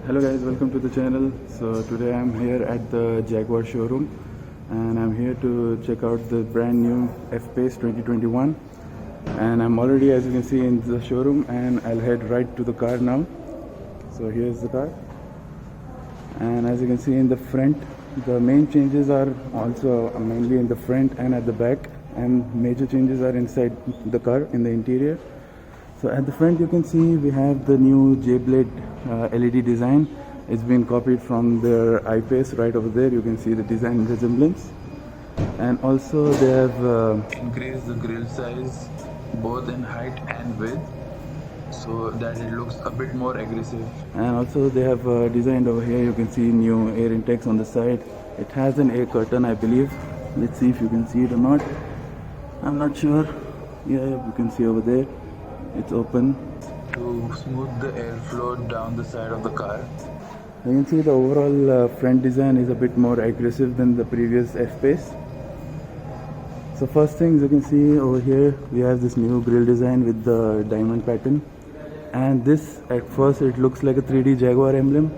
Hello guys, welcome to the channel. So today I'm here at the Jaguar showroom and I'm here to check out the brand new F-Pace 2021, and I'm already, as you can see, in the showroom, and I'll head right to the car now. So here's the car, and as you can see in the front, the main changes are also mainly in the front and at the back, and major changes are inside the car in the interior. So at the front you can see we have the new J-Blade LED design. It's been copied from their I-Pace. Right over there you can see the design resemblance, and also they have increased the grille size both in height and width so that it looks a bit more aggressive. And also they have designed over here, you can see new air intakes on the side. It has an air curtain, I believe. Let's see if you can see it or not. I'm not sure. Yeah, you can see over there. It's open to smooth the airflow down the side of the car. You can see the overall front design is a bit more aggressive than the previous F-Pace. So first things you can see over here, we have this new grille design with the diamond pattern. And this, at first it looks like a 3D Jaguar emblem,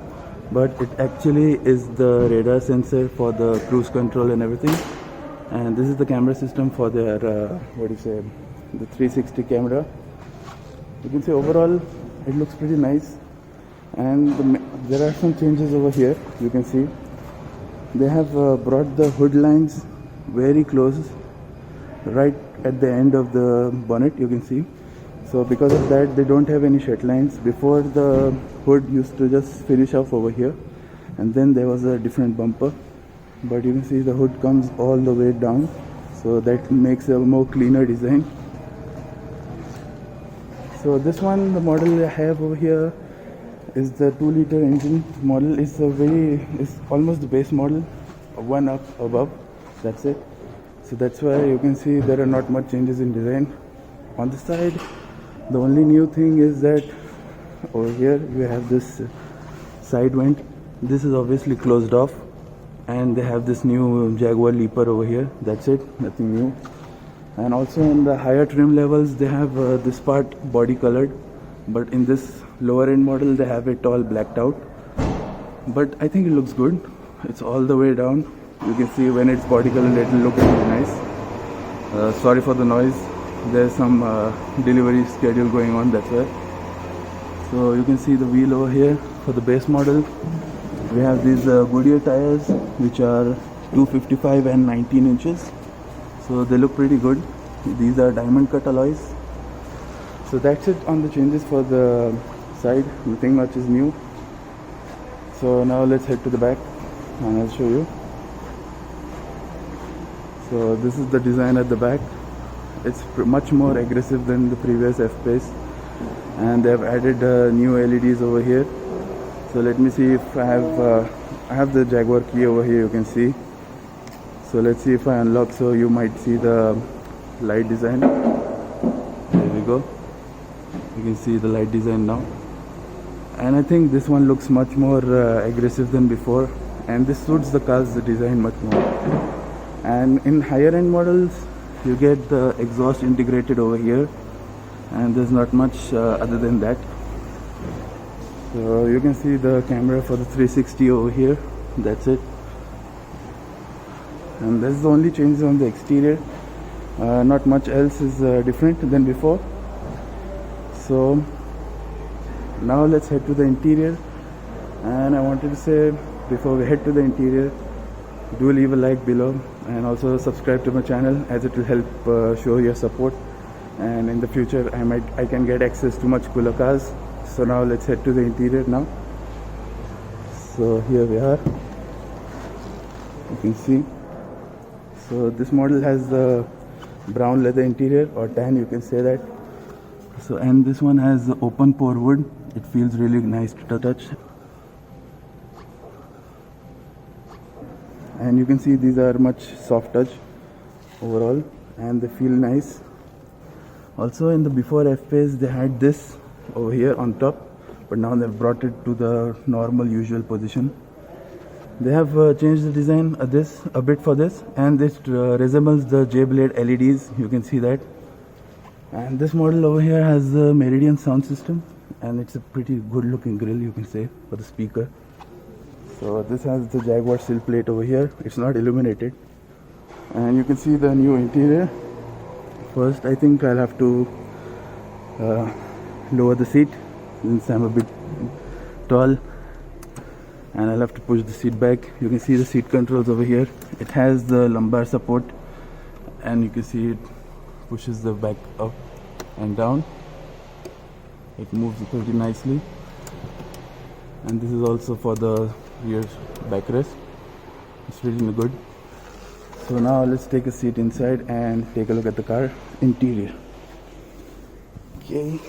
but it actually is the radar sensor for the cruise control and everything. And this is the camera system for their, the 360 camera. You can see overall it looks pretty nice, and there are some changes over here. You can see they have brought the hood lines very close, right at the end of the bonnet, you can see. So because of that they don't have any shed lines. Before, the hood used to just finish off over here, and then there was a different bumper, but you can see the hood comes all the way down, so that makes a more cleaner design. So this one, the model I have over here, is the 2-liter engine model. It's almost the base model, one up above, that's it. So that's why you can see there are not much changes in design. On the side, the only new thing is that over here you have this side vent. This is obviously closed off, and they have this new Jaguar Leaper over here. That's it, nothing new. And also in the higher trim levels they have this part body colored, but in this lower end model they have it all blacked out. But I think it looks good. It's all the way down. You can see when it's body colored it will look really nice. Sorry for the noise. There's some delivery schedule going on, that's why. So you can see the wheel over here for the base model. We have these Goodyear tires, which are 255 and 19 inches. So they look pretty good. These are diamond cut alloys. So that's it on the changes for the side. Nothing much is new. So now let's head to the back and I'll show you. So this is the design at the back. It's much more aggressive than the previous F-Pace, and they have added new LEDs over here. So let me see if I have the Jaguar key over here, you can see. So let's see if I unlock, so you might see the light design. There we go. You can see the light design now. And I think this one looks much more aggressive than before, and this suits the car's design much more. And in higher end models you get the exhaust integrated over here, and there's not much other than that. So you can see the camera for the 360 over here. That's it. And that's the only changes on the exterior. Not much else is different than before. So now let's head to the interior. And I wanted to say, before we head to the interior, do leave a like below, and also subscribe to my channel, as it will help show your support, and in the future I can get access to much cooler cars. So now let's head to the interior now. So here we are, you can see. So this model has the brown leather interior, or tan, you can say that. So, and this one has the open pore wood. It feels really nice to touch. And you can see these are much soft touch overall, and they feel nice. Also in the before F-Pace they had this over here on top, but now they've brought it to the normal usual position. They have changed the design a bit for this, and this resembles the J-Blade LEDs, you can see that. And this model over here has the Meridian sound system, and it's a pretty good looking grill, you can say, for the speaker. So this has the Jaguar sill plate over here. It's not illuminated, and you can see the new interior. First, I think I'll have to lower the seat since I'm a bit tall, and I'll have to push the seat back. You can see the seat controls over here. It has the lumbar support, and you can see it pushes the back up and down. It moves pretty nicely, and this is also for the rear backrest. It's really good. So now let's take a seat inside and take a look at the car interior. Okay,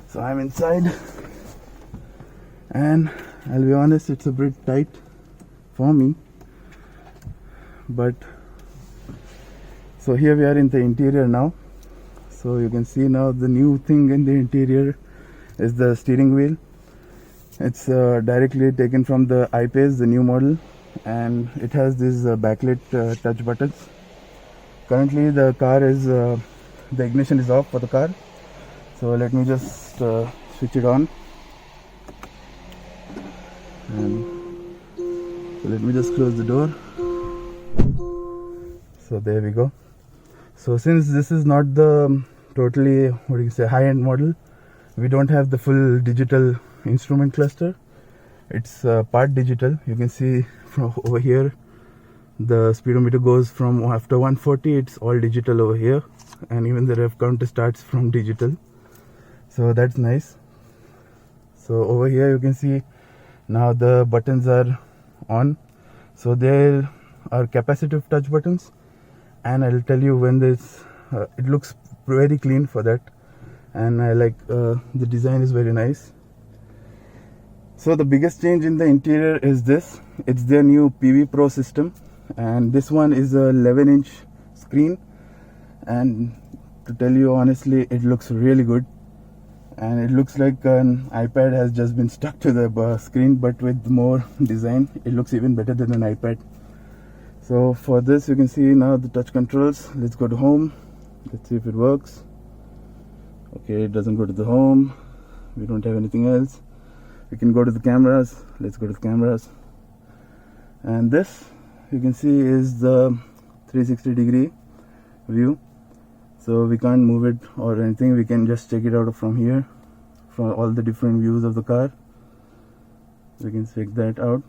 so I'm inside, and I'll be honest, it's a bit tight for me, but so here we are in the interior now. So you can see now the new thing in the interior is the steering wheel. It's directly taken from the I-Pace, the new model, and it has these backlit touch buttons. Currently the car is the ignition is off for the car, so let me just switch it on, and so let me just close the door. So there we go. So since this is not the totally high-end model, we don't have the full digital instrument cluster. It's part digital. You can see from over here the speedometer goes from after 140, it's all digital over here, and even the rev counter starts from digital, so that's nice. So over here you can see now the buttons are on, so there are capacitive touch buttons, and I'll tell you when this it looks very clean for that, and I like the design is very nice. So the biggest change in the interior is this. It's their new PIVI Pro system, and this one is a 11-inch screen, and to tell you honestly, it looks really good, and it looks like an iPad has just been stuck to the screen, but with more design. It looks even better than an iPad. So for this, you can see now the touch controls. Let's go to home. Let's see if it works. Okay, it doesn't go to the home. We don't have anything else. We can go to the cameras. Let's go to the cameras. And this, you can see, is the 360-degree view. So we can't move it or anything. We can just check it out from here, from all the different views of the car. We can check that out.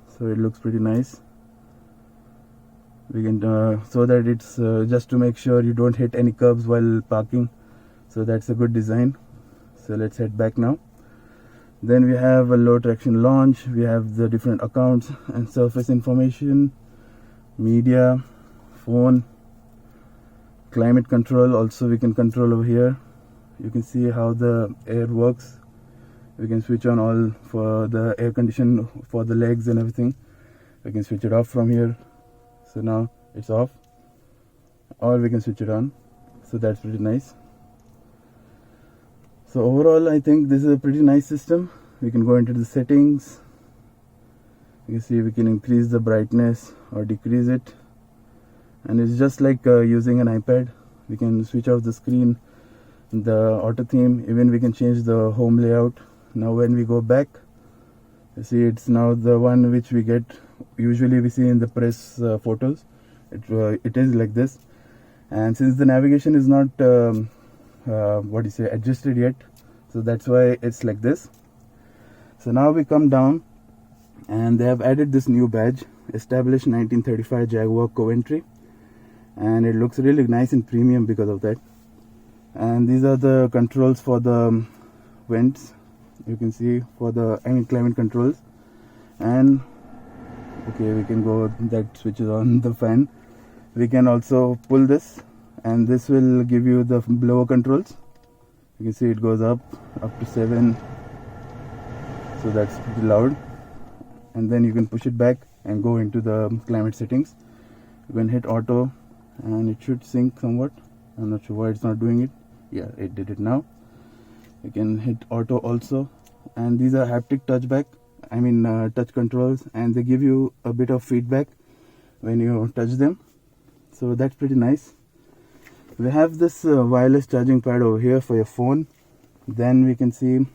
So it looks pretty nice. We can so that it's just to make sure you don't hit any curbs while parking, so that's a good design. So let's head back now. Then we have a low traction launch. We have the different accounts and surface information, media, phone, climate control. Also we can control over here. You can see how the air works. We can switch on all for the air condition for the legs and everything. We can switch it off from here. So now it's off, or we can switch it on. So that's pretty nice. So overall, I think this is a pretty nice system. We can go into the settings. You can see we can increase the brightness or decrease it, and it's just like using an iPad. We can switch off the screen, the auto theme. Even we can change the home layout. Now when we go back, you see it's now the one which we get usually we see in the press photos. It is like this, and since the navigation is not adjusted yet, so that's why it's like this. So now we come down, and they have added this new badge, established 1935 Jaguar Coventry, and it looks really nice and premium because of that. And these are the controls for the vents. You can see for the climate controls, and okay, we can go, that switches on the fan. We can also pull this, and this will give you the blower controls. You can see it goes up to 7, so that's pretty loud. And then you can push it back and go into the climate settings. You can hit auto, and it should sync somewhat. I'm not sure why it's not doing it. Yeah, it did it now. You can hit auto also, and these are haptic touch controls, and they give you a bit of feedback when you touch them, so that's pretty nice. We have this wireless charging pad over here for your phone. Then we can see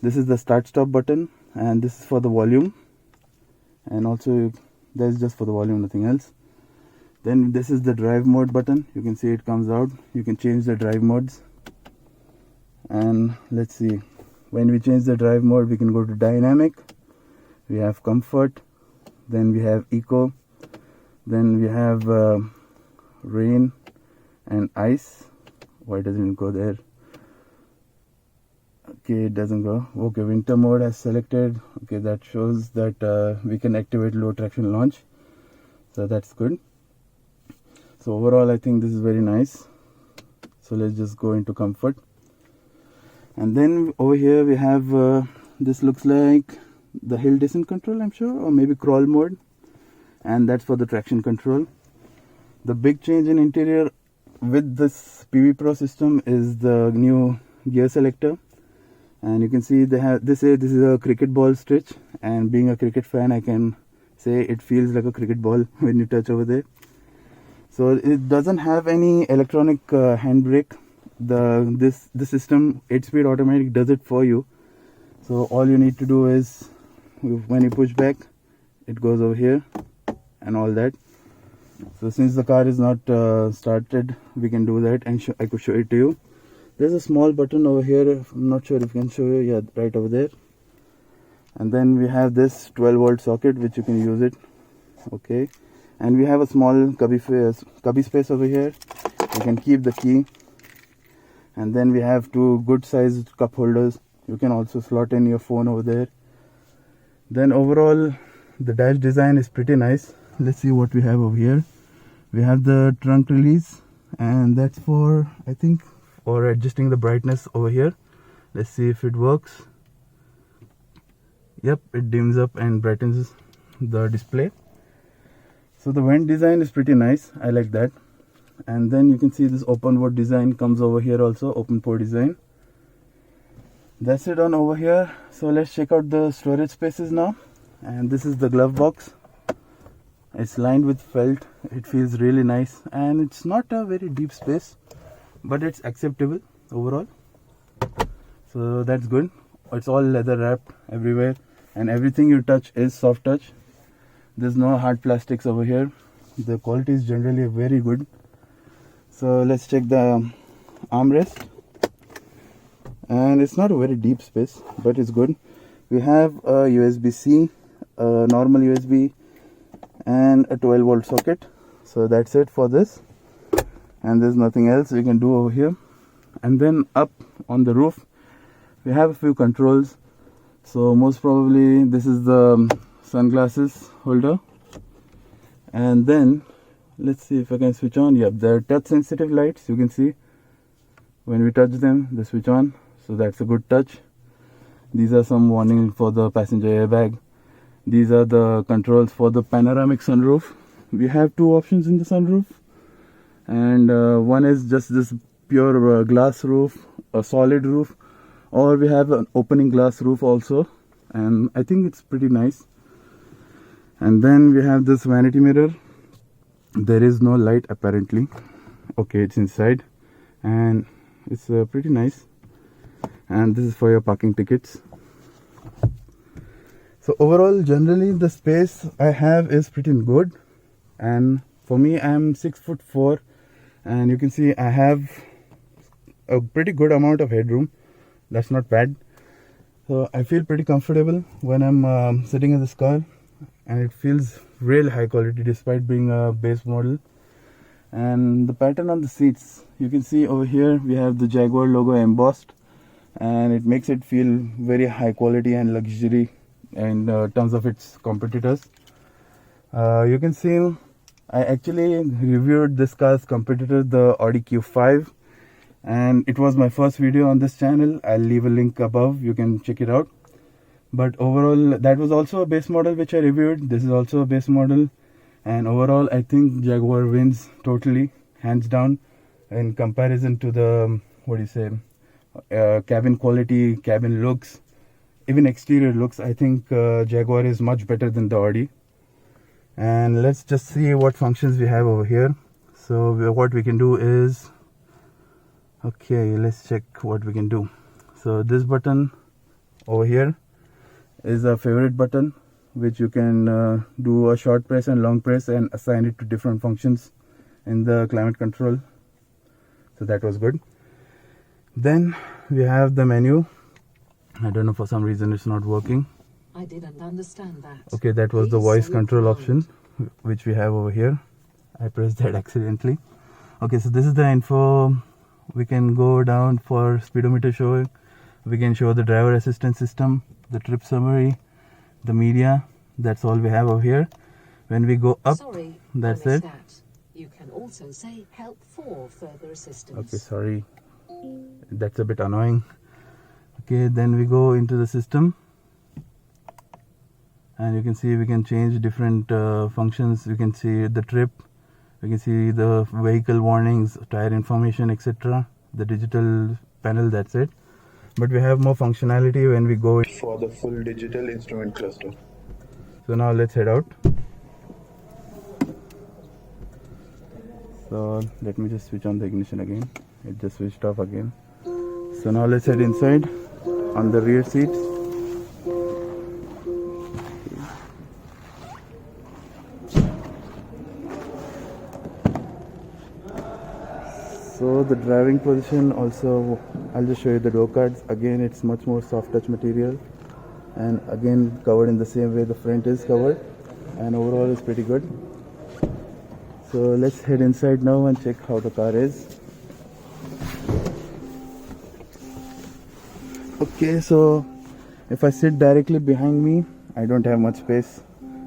this is the start stop button, and this is for the volume, and also that's just for the volume, nothing else. Then this is the drive mode button. You can see it comes out. You can change the drive modes. And let's see, when we change the drive mode, we can go to dynamic, we have comfort, then we have eco, then we have rain and ice. Why doesn't it go there? Okay, it doesn't go. Okay, winter mode as selected. Okay, that shows that we can activate low traction launch, so that's good. So overall I think this is very nice. So let's just go into comfort. And then over here we have this looks like the hill descent control, I'm sure, or maybe crawl mode, and that's for the traction control. The big change in interior with this PIVI Pro system is the new gear selector, and you can see they have this is a cricket ball stitch, and being a cricket fan I can say it feels like a cricket ball when you touch over there. So it doesn't have any electronic handbrake. This system 8-speed automatic does it for you. So all you need to do is when you push back, it goes over here and all that. So since the car is not started, we can do that, and I could show it to you. There's a small button over here. I'm not sure if I can show you. Yeah, right over there. And then we have this 12-volt socket which you can use it. Okay. And we have a small cubby space over here. You can keep the key. And then we have two good sized cup holders. You can also slot in your phone over there. Then overall the dash design is pretty nice. Let's see what we have over here. We have the trunk release, and that's for, I think, for adjusting the brightness over here. Let's see if it works. Yep, it dims up and brightens the display. So the vent design is pretty nice. I like that. And then you can see this open port design comes over here also, open port design. That's it on over here. So let's check out the storage spaces now. And this is the glove box. It's lined with felt. It feels really nice, and it's not a very deep space, but it's acceptable overall. So that's good. It's all leather wrapped everywhere, and everything you touch is soft touch. There's no hard plastics over here. The quality is generally very good. So let's check the armrest, and it's not a very deep space, but it's good. We have a USB-C, a normal USB, and a 12-volt socket. So that's it for this, and there's nothing else we can do over here. And then up on the roof we have a few controls. So most probably this is the sunglasses holder, and then let's see if I can switch on. Yep, they're touch sensitive lights. You can see when we touch them they switch on, so that's a good touch. These are some warning for the passenger airbag. These are the controls for the panoramic sunroof. We have two options in the sunroof, and one is just this pure glass roof, a solid roof, or we have an opening glass roof also, and I think it's pretty nice. And then we have this vanity mirror. There is no light apparently. Okay, it's inside, and it's pretty nice. And this is for your parking tickets. So overall, generally the space I have is pretty good, and for me, I'm 6'4", and you can see I have a pretty good amount of headroom. That's not bad. So I feel pretty comfortable when I'm sitting in this car, and it feels really high quality despite being a base model. And the pattern on the seats, you can see over here we have the Jaguar logo embossed, and it makes it feel very high quality and luxury in terms of its competitors. You can see I actually reviewed this car's competitor, the Audi Q5, and it was my first video on this channel. I'll leave a link above, you can check it out. But overall, that was also a base model which I reviewed. This is also a base model, and overall I think Jaguar wins totally, hands down, in comparison to the cabin quality, cabin looks, even exterior looks. I think Jaguar is much better than the Audi. And let's just see what functions we have over here. So what we can do is, okay, let's check what we can do. So this button over here is a favorite button, which you can do a short press and long press and assign it to different functions in the climate control. So that was good. Then we have the menu. I don't know, for some reason it's not working. I didn't understand that. Okay, that was the voice control option, which we have over here. I pressed that accidentally. Okay, so this is the info. We can go down for speedometer showing. We can show the driver assistance system, the trip summary, the media. That's all we have over here. When we go up, Sorry, that's it. That. You can also say help for further assistance. Okay, sorry. That's a bit annoying. Okay, then we go into the system. And you can see we can change different functions. You can see the trip. We can see the vehicle warnings, tire information, etc. The digital panel, that's it. But we have more functionality when we go for the full digital instrument cluster. So now let's head out. So let me just switch on the ignition again. It just switched off again. So now let's head inside on the rear seats. So the driving position also, I'll just show you the door cards. Again, it's much more soft touch material, and again covered in the same way the front is covered, and overall is pretty good. So let's head inside now and check how the car is. Okay, so if I sit directly behind me, I don't have much space,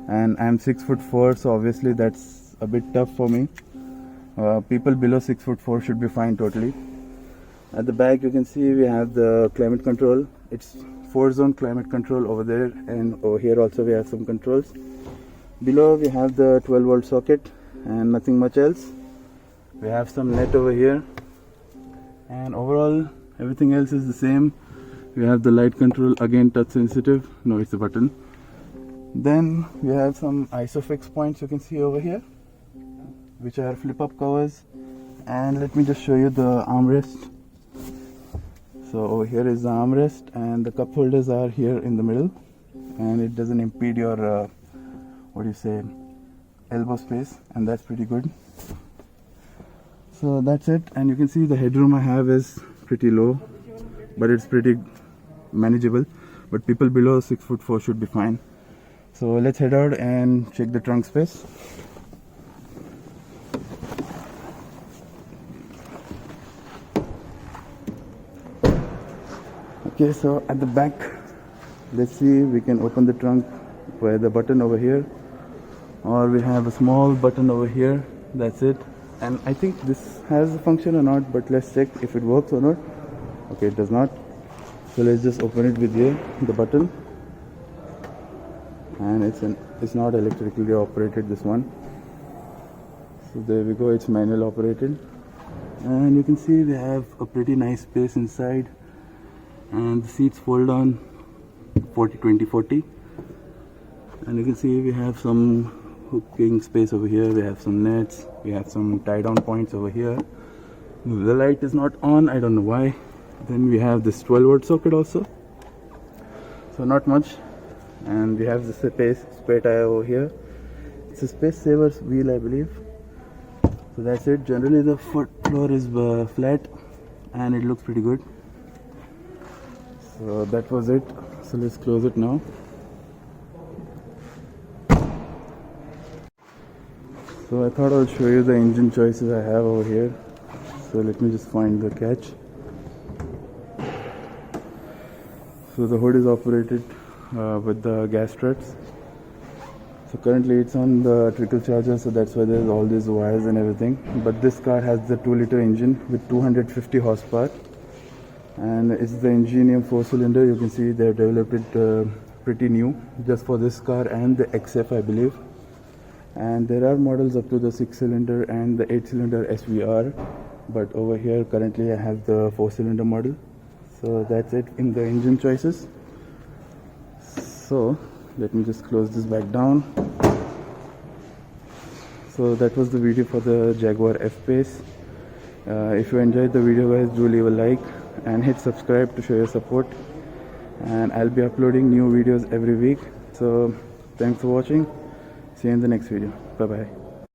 and I'm 6'4", so obviously that's a bit tough for me. People below 6'4" should be fine totally. At the back you can see we have the climate control. It's 4-zone climate control over there, and over here also we have some controls. Below we have the 12-volt socket and nothing much else. We have some net over here, and overall everything else is the same. We have the light control, again touch sensitive. No, it's a button. Then we have some ISOFIX points you can see over here, which are flip-up covers. And let me just show you the armrest. So over here is the armrest, and the cup holders are here in the middle, and it doesn't impede your elbow space, and that's pretty good. So that's it, and you can see the headroom I have is pretty low, but it's pretty manageable. But people below 6'4" should be fine. So let's head out and check the trunk space. Okay, so at the back, let's see, we can open the trunk by the button over here, or we have a small button over here. That's it. And I think this has a function or not, but let's check if it works or not. Okay, it does not. So let's just open it with the button, and it's not electrically operated, this one. So there we go, it's manual operated, and you can see we have a pretty nice space inside, and the seats fold on 40-20-40, and you can see we have some hooking space over here. We have some nets, we have some tie down points over here. The light is not on, I don't know why. Then we have this 12-volt socket also, so not much. And we have the spare tire over here. It's a space saver's wheel, I believe. So that's it. Generally the floor is flat, and it looks pretty good. So that was it. So let's close it now. So I thought I'll show you the engine choices I have over here. So let me just find the catch. So the hood is operated with the gas struts. So currently it's on the trickle charger, so that's why there's all these wires and everything. But this car has the 2-liter engine with 250 horsepower, and it's the Ingenium 4-cylinder. You can see they've developed it pretty new just for this car and the XF, I believe. And there are models up to the 6-cylinder and the 8-cylinder SVR, but over here currently I have the 4-cylinder model. So that's it in the engine choices. So let me just close this back down. So that was the video for the Jaguar F-Pace. If you enjoyed the video, guys, do leave a like and hit subscribe to show your support. And I'll be uploading new videos every week. So thanks for watching. See you in the next video. Bye bye.